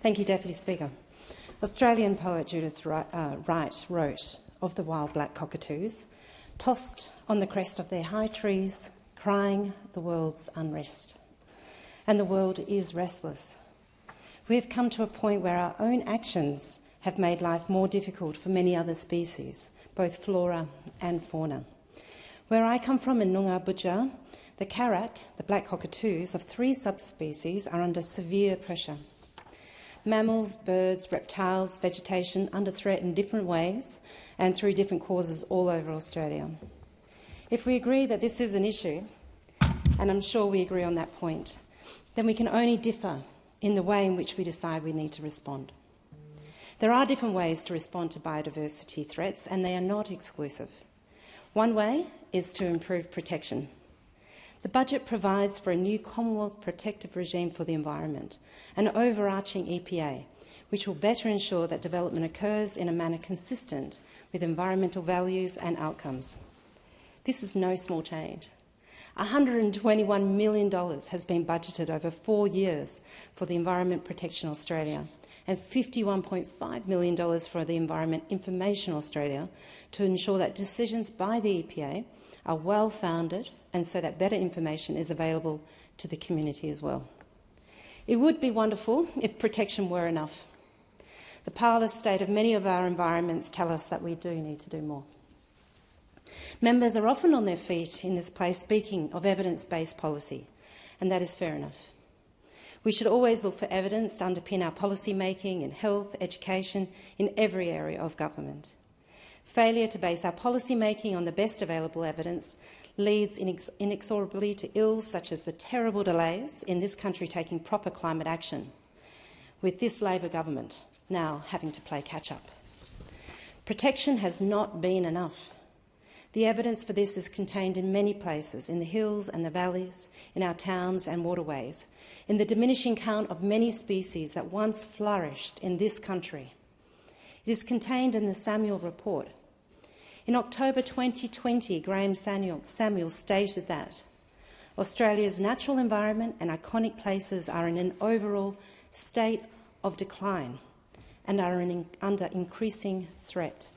Thank you, Deputy Speaker. Australian poet Judith Wright wrote of the wild black cockatoos, tossed on the crest of their high trees, crying the world's unrest. And the world is restless. We have come to a point where our own actions have made life more difficult for many other species, both flora and fauna. Where I come from in Noongar Budja, the karak, the black cockatoos of 3 subspecies, are under severe pressure. Mammals, birds, reptiles, vegetation under threat in different ways and through different causes all over Australia. If we agree that this is an issue, and I'm sure we agree on that point, then we can only differ in the way in which we decide we need to respond. There are different ways to respond to biodiversity threats, and they are not exclusive. One way is to improve protection. The budget provides for a new Commonwealth protective regime for the environment, an overarching EPA, which will better ensure that development occurs in a manner consistent with environmental values and outcomes. This is no small change. $121 million has been budgeted over 4 years for the Environment Protection Australia and $51.5 million for the Environment Information Australia to ensure that decisions by the EPA are well-founded and so that better information is available to the community as well. It would be wonderful if protection were enough. The parlous state of many of our environments tell us that we do need to do more. Members are often on their feet in this place speaking of evidence-based policy, and that is fair enough. We should always look for evidence to underpin our policy making in health, education, in every area of government. Failure to base our policy making on the best available evidence leads inexorably to ills such as the terrible delays in this country taking proper climate action, with this Labor government now having to play catch-up. Protection has not been enough. The evidence for this is contained in many places, in the hills and the valleys, in our towns and waterways, in the diminishing count of many species that once flourished in this country. It is contained in the Samuel Report. In October 2020, Graham Samuel stated that Australia's natural environment and iconic places are in an overall state of decline and are under increasing threat.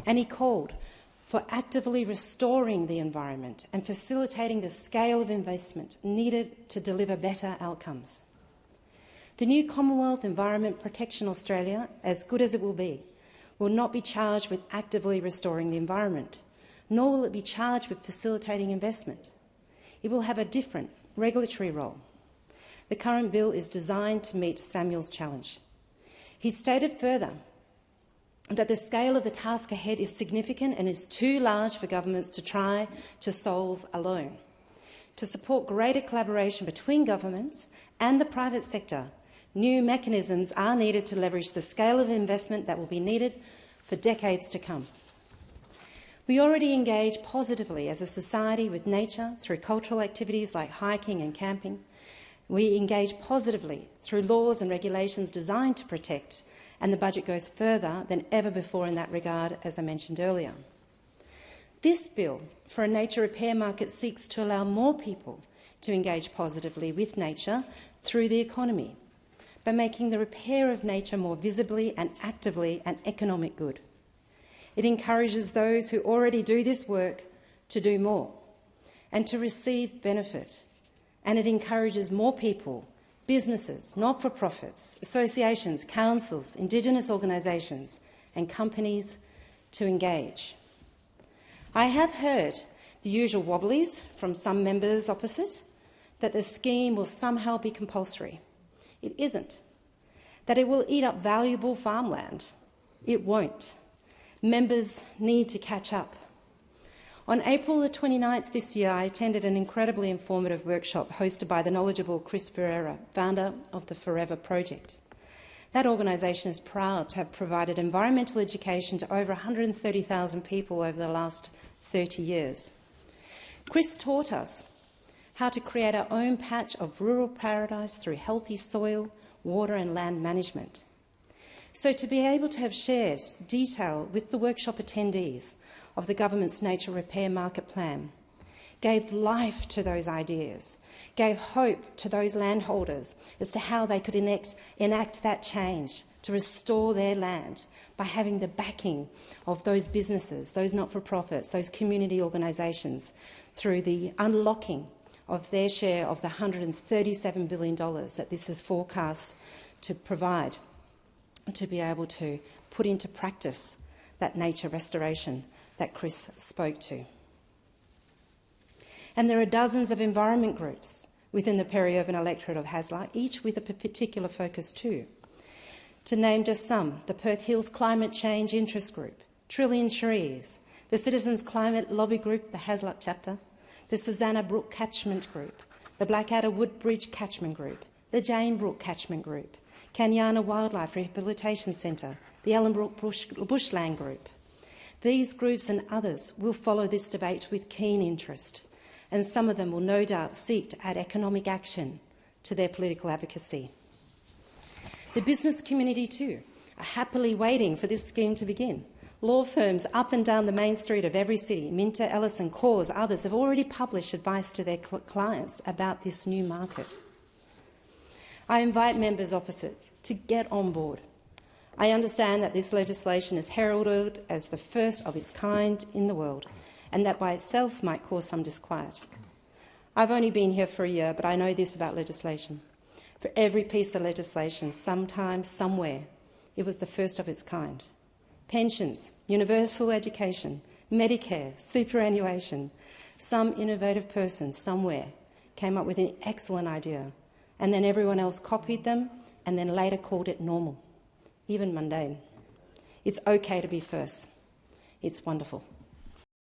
And he called for actively restoring the environment and facilitating the scale of investment needed to deliver better outcomes. The new Commonwealth Environment Protection Australia, as good as it will not be charged with actively restoring the environment, nor will it be charged with facilitating investment. It will have a different regulatory role. The current bill is designed to meet Samuel's challenge. He stated further that the scale of the task ahead is significant and is too large for governments to try to solve alone. To support greater collaboration between governments and the private sector, new mechanisms are needed to leverage the scale of investment that will be needed for decades to come. We already engage positively as a society with nature through cultural activities like hiking and camping. We engage positively through laws and regulations designed to protect, and the budget goes further than ever before in that regard, as I mentioned earlier. This bill for a nature repair market seeks to allow more people to engage positively with nature through the economy by making the repair of nature more visibly and actively an economic good. It encourages those who already do this work to do more and to receive benefit, and it encourages more people, businesses, not-for-profits, associations, councils, Indigenous organisations and companies to engage. I have heard the usual wobblies from some members opposite that the scheme will somehow be compulsory. It isn't. That it will eat up valuable farmland. It won't. Members need to catch up. On April the 29th this year, I attended an incredibly informative workshop hosted by the knowledgeable Chris Ferreira, founder of the Forever Project. That organisation is proud to have provided environmental education to over 130,000 people over the last 30 years. Chris taught us how to create our own patch of rural paradise through healthy soil, water and land management. So to be able to have shared detail with the workshop attendees of the government's nature repair market plan gave life to those ideas, gave hope to those landholders as to how they could enact that change to restore their land by having the backing of those businesses, those not-for-profits, those community organisations, through the unlocking of their share of the $137 billion that this is forecast to provide, to be able to put into practice that nature restoration that Chris spoke to. And there are dozens of environment groups within the peri-urban electorate of Hasluck, each with a particular focus too. To name just some, the Perth Hills Climate Change Interest Group, Trillion Trees, the Citizens Climate Lobby Group, the Hasluck chapter, the Susanna Brook Catchment Group, the Blackadder Woodbridge Catchment Group, the Jane Brook Catchment Group, Kanyana Wildlife Rehabilitation Centre, the Ellenbrook Bushland Group. These groups and others will follow this debate with keen interest, and some of them will no doubt seek to add economic action to their political advocacy. The business community too are happily waiting for this scheme to begin. Law firms up and down the main street of every city, Minter, Ellison, Cause, others, have already published advice to their clients about this new market. I invite members opposite to get on board. I understand that this legislation is heralded as the first of its kind in the world, and that by itself might cause some disquiet. I've only been here for a year, but I know this about legislation. For every piece of legislation, sometime, somewhere, it was the first of its kind. Pensions, universal education, Medicare, superannuation. Some innovative person somewhere came up with an excellent idea, and then everyone else copied them and then later called it normal, even mundane. It's okay to be first. It's wonderful.